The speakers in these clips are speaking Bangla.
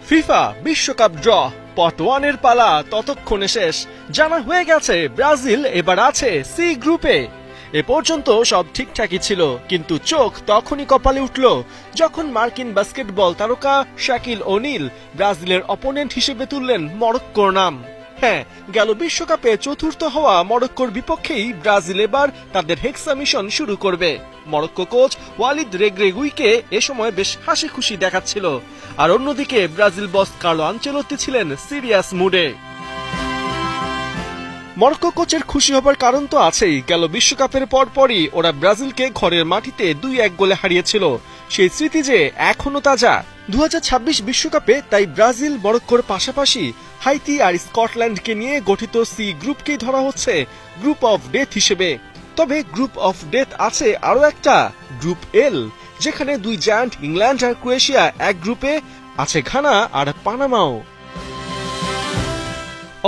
ফিফা বিশ্বকাপ ড্র পট ওয়ানের পালা ততক্ষণে শেষ। জানা হয়ে গেছে ব্রাজিল এবার আছে সি গ্রুপে। এ পর্যন্ত সব ঠিকঠাকই ছিল, কিন্তু চোখ তখনই কপালে উঠল যখন মার্কিন বাস্কেটবল তারকা শাকিল ওনিল ব্রাজিলের অপোনেন্ট হিসেবে তুললেন মরক্কোর নাম। হ্যাঁ, গেল বিশ্বকাপে চতুর্থ হওয়া মরক্কোর বিপক্ষেই ব্রাজিল এবার তাদের হেক্সা মিশন শুরু করবে। মরক্কো কোচ ওয়ালিদ রেগ্রেগুইকে এ সময় বেশ হাসি খুশি দেখাচ্ছিল, আর অন্যদিকে ব্রাজিল বস কার্লো আনচেলত্তি ছিলেন সিরিয়াস মুডে। মরক্কো কোচের খুশি হবার কারণ তো আছেই। গেল বিশ্বকাপের পরপরই ওরা ব্রাজিলকে ঘরের মাটিতে 2-1 গোলে হারিয়েছিল। সেই স্মৃতি যে এখনো তাজা। 2026 বিশ্বকাপে তাই ব্রাজিল মরক্কোর পাশাপাশি হাইতি আর স্কটল্যান্ডকে নিয়ে গঠিত সি গ্রুপকেই ধরা হচ্ছে গ্রুপ অফ ডেথ হিসেবে। তবে গ্রুপ অফ ডেথ আছে আরো একটা, গ্রুপ এল, যেখানে দুই জায়ান্ট ইংল্যান্ড আর ক্রোয়েশিয়া এক গ্রুপে, আছে ঘানা আর পানামাও।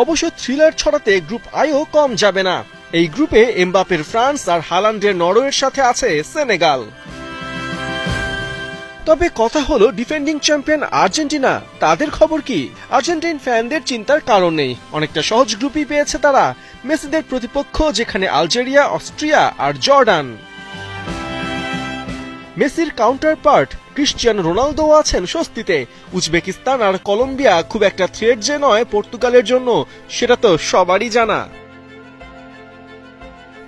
অবশ্য থ্রিলার ছড়াতে গ্রুপ আইও কম যাবে না। এই গ্রুপে এমবাপের ফ্রান্স আর হালান্ডের নরওয়ের সাথে আছে সেনেগাল। তবে কথা হলো ডিফেন্ডিং চ্যাম্পিয়ন আর্জেন্টিনা, তাদের খবর কি? আর্জেন্টিন ফ্যানদের চিন্তার কারণ নেই, অনেকটা সহজ গ্রুপই পেয়েছে তারা। মেসিদের প্রতিপক্ষ যেখানে আলজেরিয়া, অস্ট্রিয়া আর জর্ডান। মেসির কাউন্টার পার্ট ক্রিশ্চিয়ানো রোনালদো আছেন স্বস্তিতে। উজবেকিস্তান আর কলম্বিয়া খুব একটা থ্রেট যে নয় পর্তুগালের জন্য, সেটা তো সবারই জানা।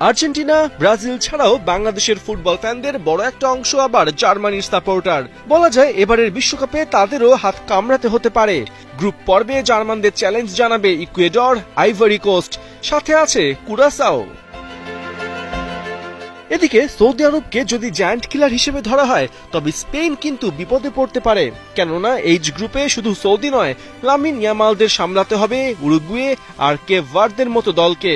আর্জেন্টিনা, ব্রাজিল ছাড়াও বাংলাদেশের ফুটবল ফ্যানদের বড় একটা অংশ আবার জার্মানির সাপোর্টার। বলা যায় এবারের বিশ্বকাপে তাদেরও হাত কামড়াতে হতে পারে। গ্রুপ পর্বে জার্মানদের চ্যালেঞ্জ জানাবে ইকুয়েডর, আইভরি কোস্ট, সাথে আছে কুরাসাও। এদিকে সৌদি আরবকে যদি জায়ান্ট কিলার হিসেবে ধরা হয়, তবে স্পেন কিন্তু বিপদে পড়তে পারে। কেননা এইচ গ্রুপে শুধু সৌদি নয়, লামিন ইয়ামালদের সামলাতে হবে উরুগুয়ে আর কেপ ভার্দের মতো দলকে।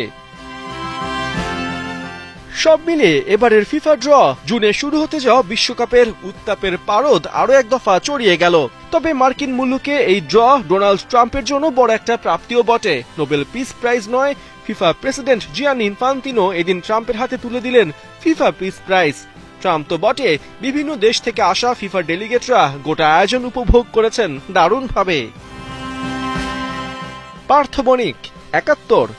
সব মিলিয়ে এবারের ফিফা ড্র জুনে শুরু হতে যাওয়া বিশ্বকাপের উত্তাপের পারদ আরো এক দফা চড়িয়ে গেল। তবে মার্কিন মুলুকে এই ড্র ডোনাল্ড ট্রাম্পের জন্য বড় একটা প্রাপ্তিও বটে। নোবেল পিস প্রাইজ নয়, ফিফা প্রেসিডেন্ট জিয়ানি ইনফান্তিনো এদিন ট্রাম্পের হাতে তুলে দিলেন ফিফা পিস প্রাইজ। ট্রাম্প তো বটে, বিভিন্ন দেশ থেকে আসা ফিফা ডেলিগেটরা গোটা আয়োজন উপভোগ করেছেন দারুণভাবে। পার্থ বণিক, ৭১।